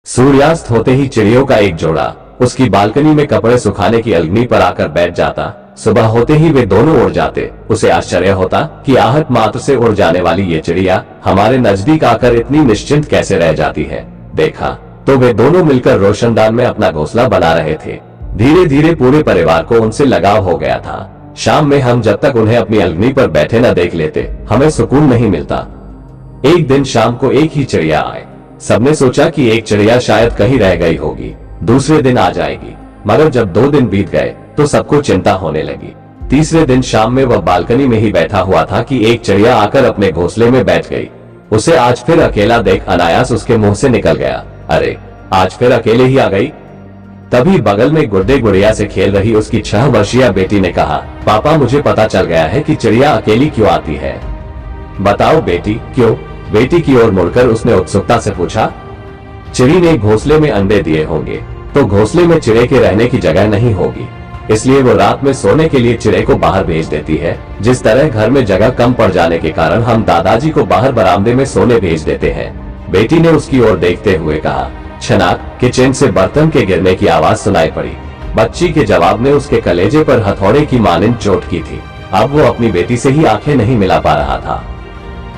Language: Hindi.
सूर्यास्त होते ही चिड़ियों का एक जोड़ा उसकी बालकनी में कपड़े सुखाने की अलगनी पर आकर बैठ जाता। सुबह होते ही वे दोनों उड़ जाते। उसे आश्चर्य होता कि आहट मात्र से उड़ जाने वाली ये चिड़िया हमारे नजदीक आकर इतनी निश्चिंत कैसे रह जाती है। देखा तो वे दोनों मिलकर रोशनदान में अपना घोंसला बना रहे थे। धीरे धीरे पूरे परिवार को उनसे लगाव हो गया था। शाम में हम जब तक उन्हें अपनी अलगनी पर बैठे न देख लेते हमें सुकून नहीं मिलता। एक दिन शाम को एक ही चिड़िया आए। सबने सोचा कि एक चिड़िया शायद कहीं रह गई होगी, दूसरे दिन आ जाएगी। मगर जब 2 दिन बीत गए तो सबको चिंता होने लगी। तीसरे दिन शाम में वह बालकनी में ही बैठा हुआ था कि एक चिड़िया आकर अपने घोंसले में बैठ गई। उसे आज फिर अकेला देख अनायास उसके मुंह से निकल गया, अरे आज फिर अकेले ही आ गई। तभी बगल में गुड्डे गुड़िया से खेल रही उसकी 6 वर्षीय बेटी ने कहा, पापा मुझे पता चल गया है कि चिड़िया अकेली क्यों आती है। बताओ बेटी क्यों? बेटी की ओर मुड़कर उसने उत्सुकता से पूछा। चिड़ी ने घोंसले में अंडे दिए होंगे तो घोंसले में चिड़े के रहने की जगह नहीं होगी, इसलिए वो रात में सोने के लिए चिड़े को बाहर भेज देती है। जिस तरह घर में जगह कम पड़ जाने के कारण हम दादाजी को बाहर बरामदे में सोने भेज देते हैं। बेटी ने उसकी ओर देखते हुए कहा। छनाक किचन से बर्तन के गिरने की आवाज सुनाई पड़ी। बच्ची के जवाब में उसके कलेजे पर हथौड़े की मानिंद चोट की थी। अब वो अपनी बेटी से ही आंखें नहीं मिला पा रहा था।